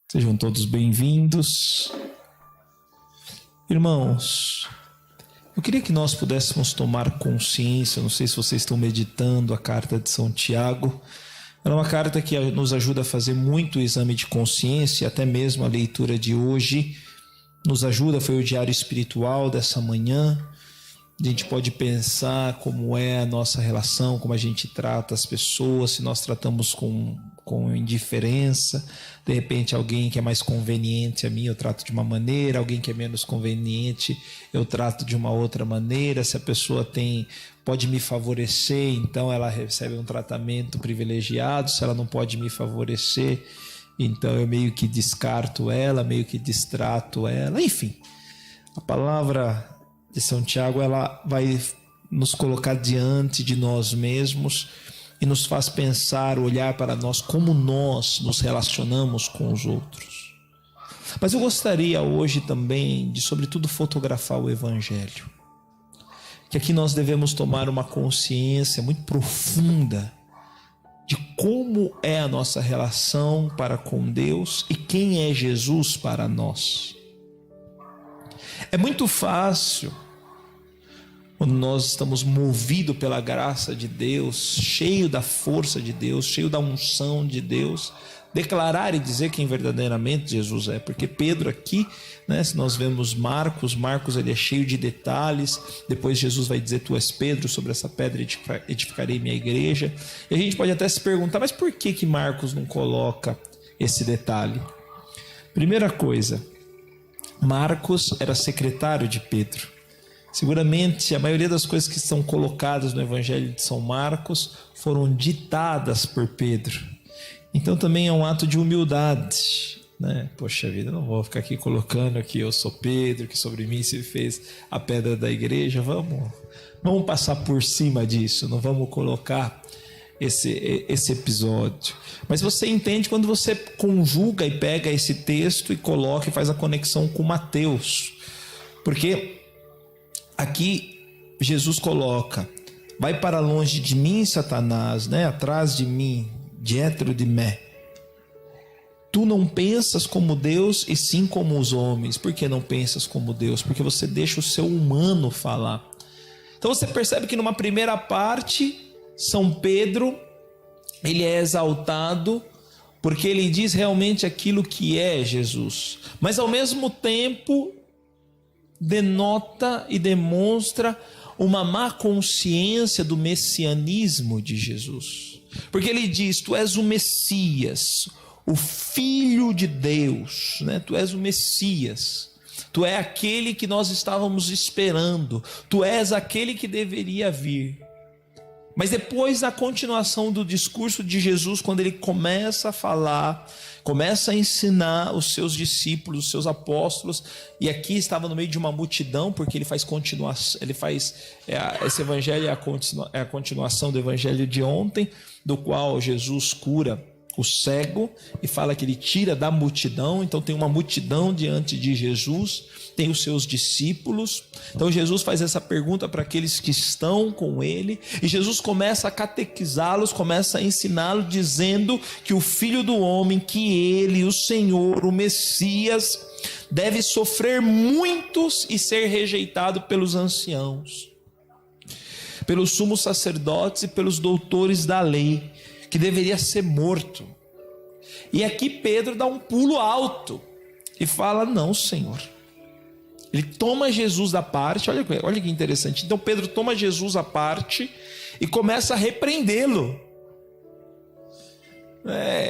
Sejam todos bem-vindos. Irmãos, eu queria que nós pudéssemos tomar consciência, não sei se vocês estão meditando a carta de São Tiago. Ela é uma carta que nos ajuda a fazer muito exame de consciência, até mesmo a leitura de hoje nos ajuda, foi o diário espiritual dessa manhã. A gente pode pensar como é a nossa relação, como a gente trata as pessoas, se nós tratamos com indiferença. De repente alguém que é mais conveniente a mim eu trato de uma maneira, alguém que é menos conveniente eu trato de uma outra maneira. Se a pessoa pode me favorecer, então ela recebe um tratamento privilegiado. Se ela não pode me favorecer, então eu meio que descarto ela, meio que distrato ela. Enfim, a palavra de São Tiago, ela vai nos colocar diante de nós mesmos e nos faz pensar, olhar para nós, como nós nos relacionamos com os outros. Mas eu gostaria hoje também de, sobretudo, fotografar o Evangelho. Que aqui nós devemos tomar uma consciência muito profunda de como é a nossa relação para com Deus e quem é Jesus para nós. É muito fácil, quando nós estamos movidos pela graça de Deus, cheio da força de Deus, cheio da unção de Deus, declarar e dizer quem verdadeiramente Jesus é. Porque Pedro aqui, se nós vemos Marcos ele é cheio de detalhes. Depois Jesus vai dizer: tu és Pedro, sobre essa pedra edificarei minha igreja. E a gente pode até se perguntar, mas por que Marcos não coloca esse detalhe? Primeira coisa, Marcos era secretário de Pedro. Seguramente a maioria das coisas que são colocadas no Evangelho de São Marcos foram ditadas por Pedro. Então também é um ato de humildade, Poxa vida, eu não vou ficar aqui colocando que eu sou Pedro, que sobre mim se fez a pedra da igreja. Vamos passar por cima disso, não vamos colocar esse episódio. Mas você entende quando você conjuga e pega esse texto e coloca e faz a conexão com Mateus. Porque aqui Jesus coloca: vai para longe de mim, Satanás, atrás de mim, dietro de mé. Tu não pensas como Deus e sim como os homens. Por que não pensas como Deus? Porque você deixa o seu humano falar. Então você percebe que numa primeira parte, São Pedro, ele é exaltado porque ele diz realmente aquilo que é Jesus. Mas ao mesmo tempo denota e demonstra uma má consciência do messianismo de Jesus. Porque ele diz: tu és o Messias, o Filho de Deus, Tu és o Messias, tu és aquele que nós estávamos esperando, tu és aquele que deveria vir. Mas depois, na continuação do discurso de Jesus, quando ele começa a falar, começa a ensinar os seus discípulos, os seus apóstolos, e aqui estava no meio de uma multidão, porque ele faz continuação, esse evangelho é a continuação do evangelho de ontem, do qual Jesus cura o cego e fala que ele tira da multidão. Então tem uma multidão diante de Jesus, tem os seus discípulos. Então Jesus faz essa pergunta para aqueles que estão com ele, e Jesus começa a catequizá-los, começa a ensiná-los, dizendo que o Filho do Homem, que ele, o Senhor, o Messias, deve sofrer muitos e ser rejeitado pelos anciãos, pelos sumos sacerdotes e pelos doutores da lei, que deveria ser morto. E aqui Pedro dá um pulo alto e fala: não, Senhor. Ele toma Jesus à parte. Olha que interessante. Então Pedro toma Jesus à parte e começa a repreendê-lo.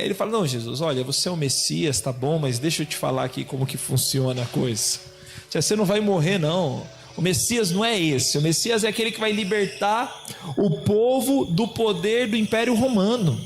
Ele fala: não, Jesus, olha, você é o Messias, tá bom, mas deixa eu te falar aqui como que funciona a coisa. Você não vai morrer, não. O Messias não é esse. O Messias é aquele que vai libertar o povo do poder do Império Romano.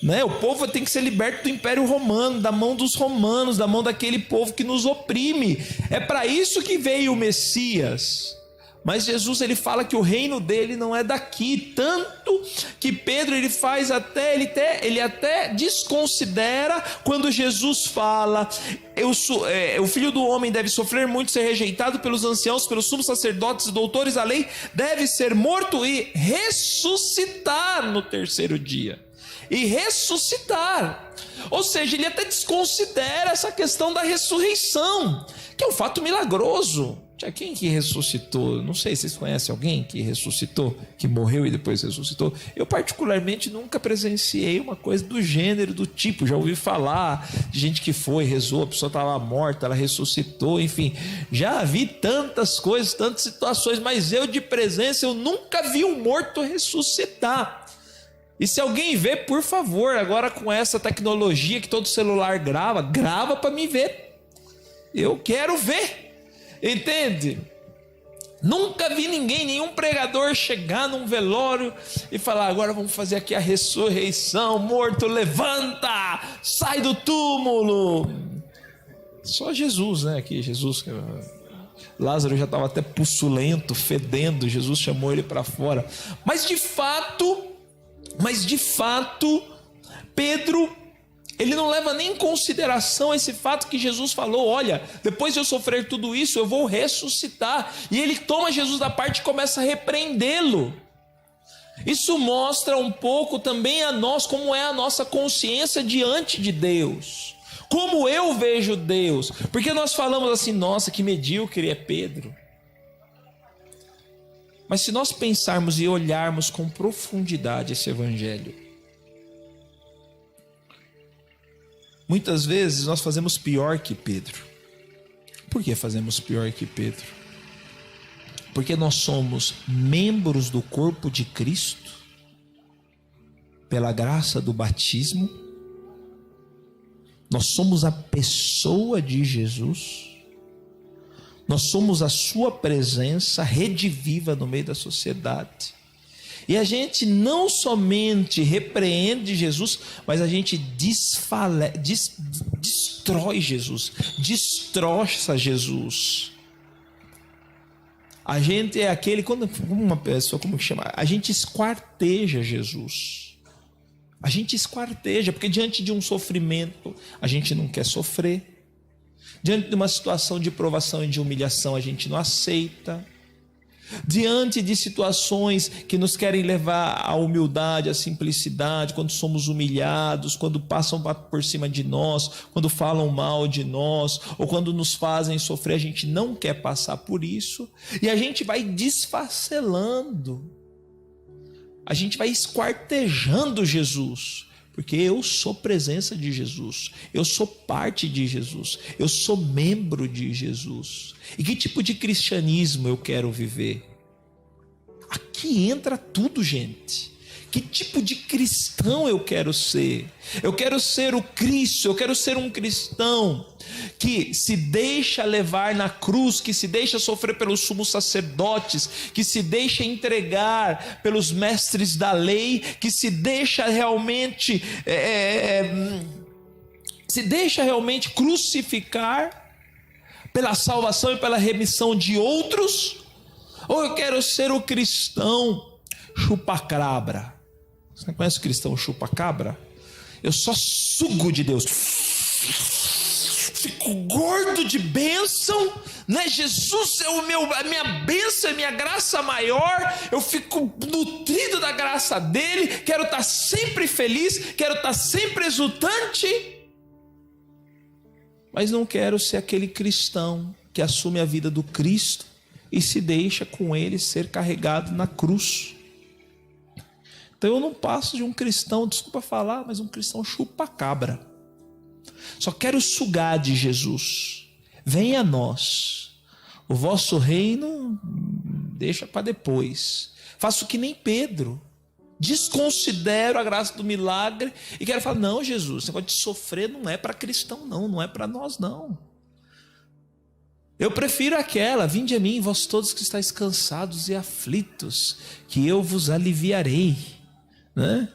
O povo tem que ser liberto do Império Romano, da mão dos romanos, da mão daquele povo que nos oprime. É para isso que veio o Messias. Mas Jesus, ele fala que o reino dele não é daqui, tanto que Pedro ele até desconsidera quando Jesus fala: o Filho do Homem deve sofrer muito, ser rejeitado pelos anciãos, pelos sumos sacerdotes e doutores da lei, deve ser morto e ressuscitar no terceiro dia. E ressuscitar. Ou seja, ele até desconsidera essa questão da ressurreição, que é um fato milagroso. Tinha quem que ressuscitou? Não sei se vocês conhecem alguém que ressuscitou, que morreu e depois ressuscitou. Eu particularmente nunca presenciei uma coisa do gênero, do tipo. Já ouvi falar de gente que foi, rezou, a pessoa estava morta, ela ressuscitou, enfim. Já vi tantas coisas, tantas situações, mas eu de presença, eu nunca vi um morto ressuscitar. E se alguém vê, por favor, agora com essa tecnologia que todo celular grava para me ver. Eu quero ver. Entende? Nunca vi ninguém, nenhum pregador chegar num velório e falar: agora vamos fazer aqui a ressurreição, morto levanta, sai do túmulo. Só Jesus, né? Aqui, Jesus, Lázaro já estava até puçulento, fedendo, Jesus chamou ele para fora. Mas de fato, Pedro, ele não leva nem em consideração esse fato que Jesus falou: olha, depois de eu sofrer tudo isso, eu vou ressuscitar. E ele toma Jesus da parte e começa a repreendê-lo. Isso mostra um pouco também a nós, como é a nossa consciência diante de Deus. Como eu vejo Deus. Porque nós falamos assim: nossa, que medíocre é Pedro. Mas se nós pensarmos e olharmos com profundidade esse evangelho, muitas vezes nós fazemos pior que Pedro. Por que fazemos pior que Pedro? Porque nós somos membros do corpo de Cristo, pela graça do batismo. Nós somos a pessoa de Jesus. Nós somos a sua presença rediviva no meio da sociedade. E a gente não somente repreende Jesus, mas a gente destrói Jesus, destroça Jesus. A gente é aquele, quando uma pessoa, como que chama? A gente esquarteja Jesus. A gente esquarteja, porque diante de um sofrimento, a gente não quer sofrer. Diante de uma situação de provação e de humilhação, a gente não aceita. Diante de situações que nos querem levar à humildade, à simplicidade, quando somos humilhados, quando passam por cima de nós, quando falam mal de nós, ou quando nos fazem sofrer, a gente não quer passar por isso, e a gente vai desfacelando, a gente vai esquartejando Jesus, porque eu sou presença de Jesus, eu sou parte de Jesus, eu sou membro de Jesus. E que tipo de cristianismo eu quero viver? Aqui entra tudo, gente. Que tipo de cristão eu quero ser? Eu quero ser o Cristo, eu quero ser um cristão que se deixa levar na cruz, que se deixa sofrer pelos sumos sacerdotes, que se deixa entregar pelos mestres da lei, que se deixa realmente crucificar pela salvação e pela remissão de outros. Ou eu quero ser o cristão chupa-cabra? Você não conhece o cristão chupa-cabra? Eu só sugo de Deus, fico gordo de bênção, né? Jesus é a minha bênção, é a minha graça maior. Eu fico nutrido da graça dele, quero estar sempre feliz, quero estar sempre exultante, mas não quero ser aquele cristão que assume a vida do Cristo e se deixa com ele ser carregado na cruz. Então eu não passo de um cristão, desculpa falar, mas um cristão chupa-cabra. Só quero sugar de Jesus. Venha a nós. O vosso reino deixa para depois. Faço que nem Pedro. Desconsidero a graça do milagre e quero falar: não, Jesus, esse negócio de sofrer não é para cristão, não é para nós, não. Eu prefiro aquela: vinde a mim, vós todos que estáis cansados e aflitos, que eu vos aliviarei, né?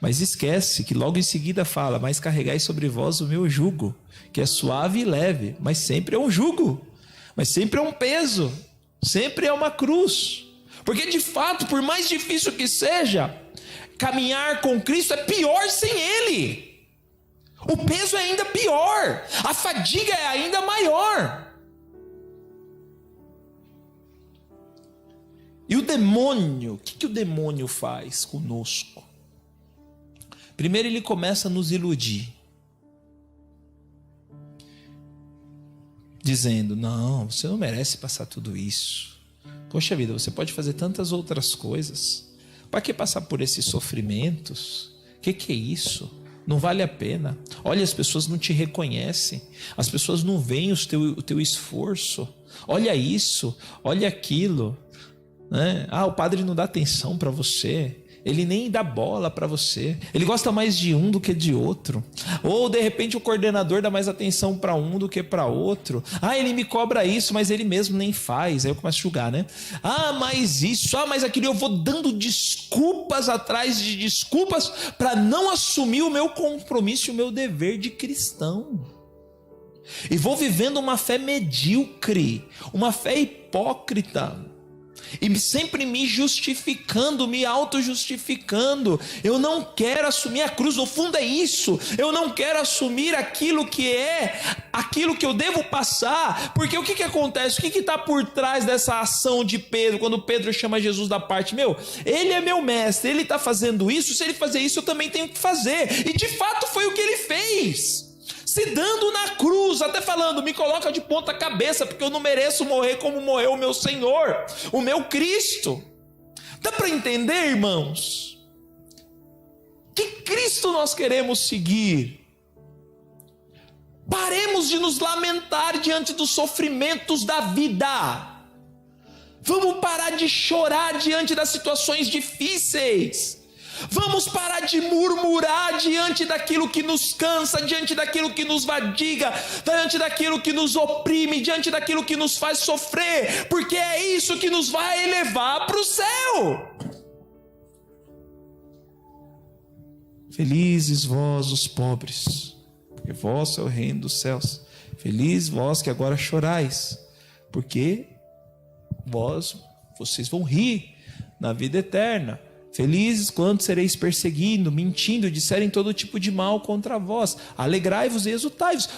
Mas esquece que logo em seguida fala: mas carregai sobre vós o meu jugo, que é suave e leve. Mas sempre é um jugo, mas sempre é um peso, sempre é uma cruz. Porque de fato, por mais difícil que seja, caminhar com Cristo é pior sem Ele. O peso é ainda pior, a fadiga é ainda maior. E o demônio, o que o demônio faz conosco? Primeiro ele começa a nos iludir, dizendo: não, você não merece passar tudo isso. Poxa vida, você pode fazer tantas outras coisas. Para que passar por esses sofrimentos? Que é isso? Não vale a pena. Olha, as pessoas não te reconhecem. As pessoas não veem o teu esforço. Olha isso, olha aquilo, né? Ah, o padre não dá atenção para você. Ele nem dá bola para você. Ele gosta mais de um do que de outro. Ou de repente o coordenador dá mais atenção para um do que para outro. Ah, ele me cobra isso, mas ele mesmo nem faz. Aí eu começo a julgar, né? Ah, mas isso, ah, mas aquilo. Eu vou dando desculpas atrás de desculpas para não assumir o meu compromisso e o meu dever de cristão. E vou vivendo uma fé medíocre, uma fé hipócrita. E sempre me justificando, me auto-justificando. Eu não quero assumir a cruz, no fundo é isso. Eu não quero assumir aquilo que eu devo passar. Porque o que acontece? O que está por trás dessa ação de Pedro, quando Pedro chama Jesus da parte? Ele é meu mestre, ele está fazendo isso, se ele fazer isso eu também tenho que fazer. E de fato foi o que ele fez. Se dando na cruz, até falando: me coloca de ponta cabeça, porque eu não mereço morrer como morreu o meu Senhor, o meu Cristo. Dá para entender, irmãos? Que Cristo nós queremos seguir? Paremos de nos lamentar diante dos sofrimentos da vida. Vamos parar de chorar diante das situações difíceis. Vamos parar de murmurar diante daquilo que nos cansa, diante daquilo que nos fadiga, diante daquilo que nos oprime, diante daquilo que nos faz sofrer, porque é isso que nos vai levar para o céu. Felizes vós os pobres, porque vós é o reino dos céus. Felizes vós que agora chorais, porque vocês vão rir na vida eterna. Felizes quando sereis perseguindo, mentindo, disserem todo tipo de mal contra vós. Alegrai-vos e exultai-vos,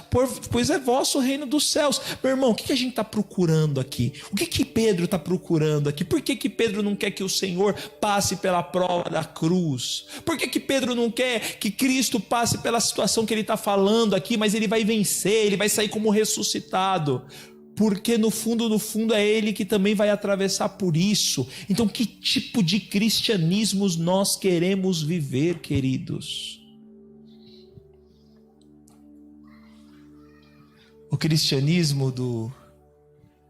pois é vosso o reino dos céus. Meu irmão, o que a gente está procurando aqui? O que Pedro está procurando aqui? Por que Pedro não quer que o Senhor passe pela prova da cruz? Por que Pedro não quer que Cristo passe pela situação que ele está falando aqui, mas ele vai vencer, ele vai sair como ressuscitado? Porque no fundo é ele que também vai atravessar por isso. Então, que tipo de cristianismo nós queremos viver, queridos? O cristianismo do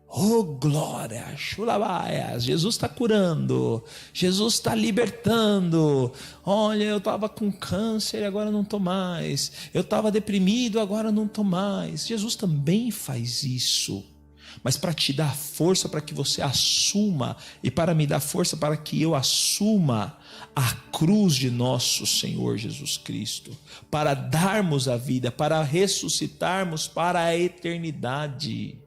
oh glória, chulabaia, Jesus está curando, Jesus está libertando. Olha, eu estava com câncer e agora não estou mais. Eu estava deprimido, agora não estou mais. Jesus também faz isso. Mas para te dar força para que você assuma, e para me dar força para que eu assuma a cruz de nosso Senhor Jesus Cristo, para darmos a vida, para ressuscitarmos para a eternidade.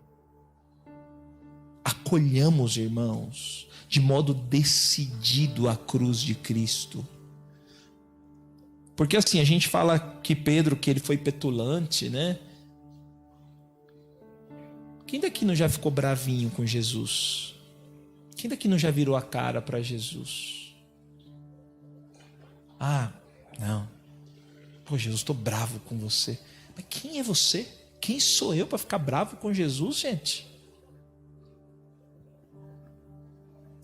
Acolhamos, irmãos, de modo decidido a cruz de Cristo. Porque assim, a gente fala que Pedro, que ele foi petulante, né? Quem daqui não já ficou bravinho com Jesus? Quem daqui não já virou a cara para Jesus? Ah, não. Pô, Jesus, estou bravo com você. Mas quem é você? Quem sou eu para ficar bravo com Jesus, gente?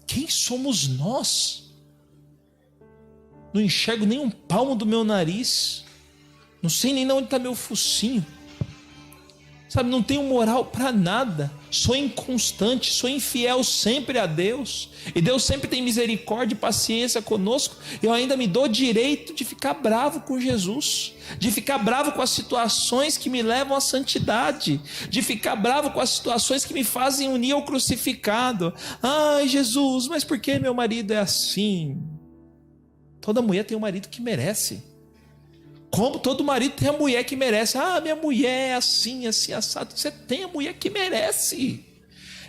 Quem somos nós? Não enxergo nem um palmo do meu nariz. Não sei nem onde está meu focinho. Sabe, não tenho moral para nada. Sou inconstante, sou infiel sempre a Deus. E Deus sempre tem misericórdia e paciência conosco. Eu ainda me dou direito de ficar bravo com Jesus. De ficar bravo com as situações que me levam à santidade. De ficar bravo com as situações que me fazem unir ao crucificado. Ai, Jesus, mas por que meu marido é assim? Toda mulher tem um marido que merece. Como todo marido tem a mulher que merece. Ah, minha mulher é assim, assim, assado. Você tem a mulher que merece.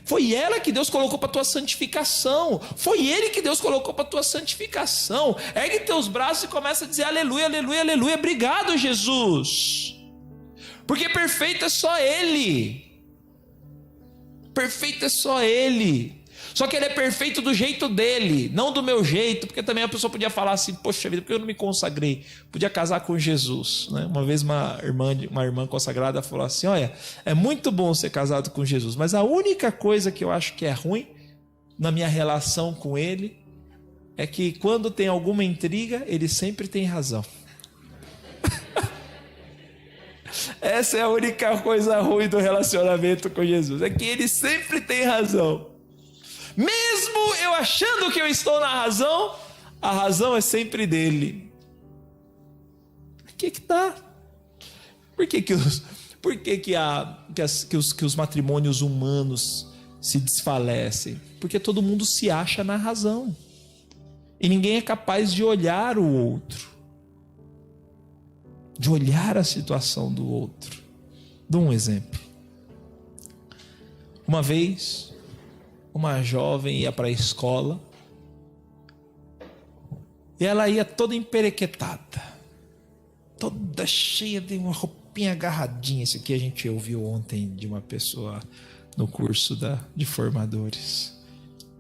Foi ela que Deus colocou para a tua santificação. Foi ele que Deus colocou para a tua santificação. Ergue teus braços e começa a dizer aleluia, aleluia, aleluia. Obrigado, Jesus. Porque perfeito é só ele. Perfeito é só ele. Só que ele é perfeito do jeito dele, não do meu jeito, porque também a pessoa podia falar assim, poxa vida, porque eu não me consagrei? Podia casar com Jesus, né? Uma vez uma irmã consagrada falou assim, olha, é muito bom ser casado com Jesus, mas a única coisa que eu acho que é ruim na minha relação com ele é que quando tem alguma intriga, ele sempre tem razão. Essa é a única coisa ruim do relacionamento com Jesus, é que ele sempre tem razão. Mesmo eu achando que eu estou na razão, a razão é sempre dele. Aqui que está. Por que os matrimônios humanos se desfalecem? Porque todo mundo se acha na razão. E ninguém é capaz de olhar o outro. De olhar a situação do outro. Dou um exemplo. Uma vez, uma jovem ia para a escola e ela ia toda emperequetada, toda cheia de uma roupinha agarradinha. Isso aqui a gente ouviu ontem de uma pessoa no curso de formadores.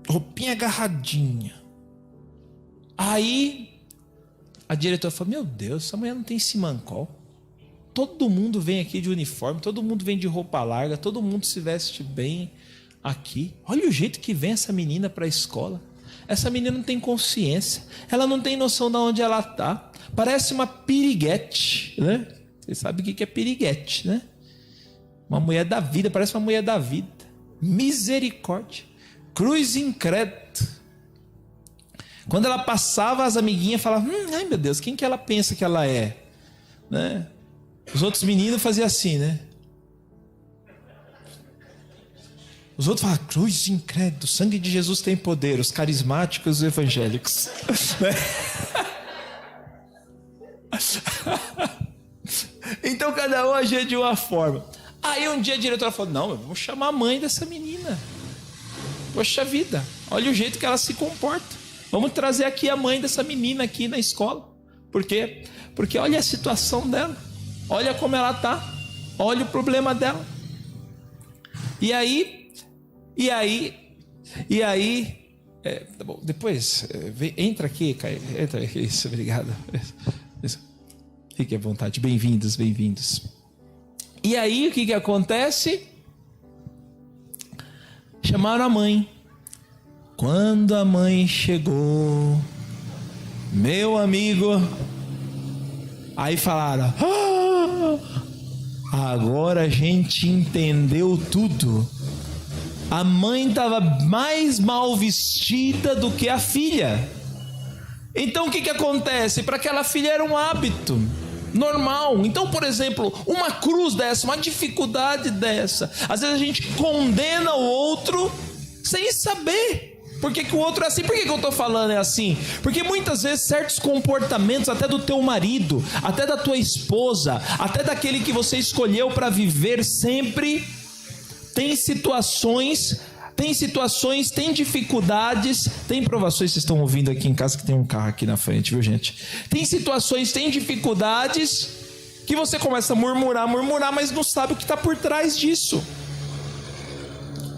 Roupinha agarradinha. Aí a diretora falou, meu Deus, essa mulher não tem simancol. Todo mundo vem aqui de uniforme, todo mundo vem de roupa larga, todo mundo se veste bem aqui. Olha o jeito que vem essa menina para a escola. Essa menina não tem consciência, ela não tem noção de onde ela está. Parece uma piriguete, né? Você sabe o que é piriguete, né? Uma mulher da vida, parece uma mulher da vida. Misericórdia, cruz incrédito. Quando ela passava, as amiguinhas falavam, ai meu Deus, quem que ela pensa que ela é? Né? Os outros meninos faziam assim, né? Os outros falavam, cruz incrédito, o sangue de Jesus tem poder, os carismáticos e os evangélicos. Então cada um agia de uma forma. Aí um dia a diretora falou, não, eu vou chamar a mãe dessa menina. Poxa vida, olha o jeito que ela se comporta. Vamos trazer aqui a mãe dessa menina aqui na escola. Por quê? Porque olha a situação dela. Olha como ela está. Olha o problema dela. E aí, tá bom, depois, entra aqui, Caio. Entra aqui, isso, obrigado. Isso. Fique à vontade, bem-vindos. E aí, o que acontece? Chamaram a mãe. Quando a mãe chegou, meu amigo, aí falaram, agora a gente entendeu tudo. A mãe estava mais mal vestida do que a filha. Então o que acontece? Para aquela filha era um hábito normal. Então, por exemplo, uma cruz dessa, uma dificuldade dessa, às vezes a gente condena o outro sem saber. Por que o outro é assim? Por que eu estou falando é assim? Porque muitas vezes certos comportamentos, até do teu marido, até da tua esposa, até daquele que você escolheu para viver sempre, tem situações, tem dificuldades, tem provações. Vocês estão ouvindo aqui em casa que tem um carro aqui na frente, viu gente? Tem situações, tem dificuldades que você começa a murmurar, mas não sabe o que está por trás disso.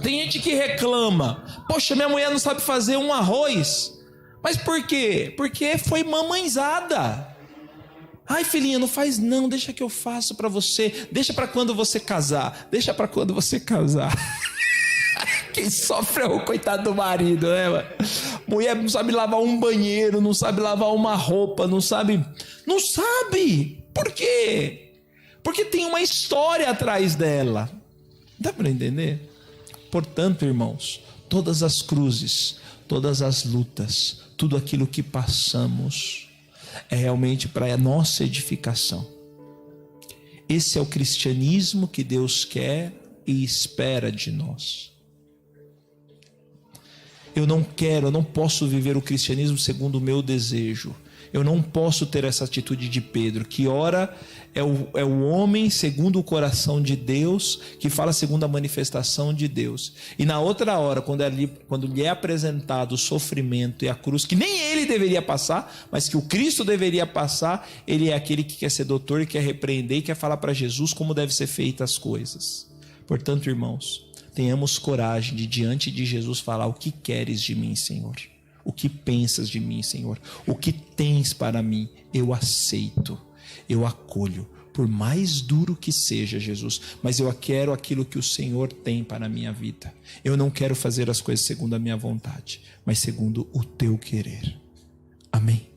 Tem gente que reclama, poxa, minha mulher não sabe fazer um arroz. Mas por quê? Porque foi mamãezada. Ai, filhinha, não faz não, deixa que eu faço para você. Deixa para quando você casar. Quem sofre é o coitado do marido, né, mano? Mulher não sabe lavar um banheiro, não sabe lavar uma roupa, não sabe. Por quê? Porque tem uma história atrás dela. Dá para entender? Portanto, irmãos, todas as cruzes, todas as lutas, tudo aquilo que passamos é realmente para a nossa edificação. Esse é o cristianismo que Deus quer e espera de nós. Eu não posso viver o cristianismo segundo o meu desejo. Eu não posso ter essa atitude de Pedro, que ora é o homem segundo o coração de Deus, que fala segundo a manifestação de Deus. E na outra hora, quando lhe é apresentado o sofrimento e a cruz, que nem ele deveria passar, mas que o Cristo deveria passar, ele é aquele que quer ser doutor e quer repreender e quer falar para Jesus como deve ser feitas as coisas. Portanto, irmãos, tenhamos coragem de, diante de Jesus, falar: o que queres de mim, Senhor? O que pensas de mim, Senhor? O que tens para mim? Eu aceito, eu acolho, por mais duro que seja, Jesus, mas eu quero aquilo que o Senhor tem para a minha vida. Eu não quero fazer as coisas segundo a minha vontade, mas segundo o teu querer. Amém.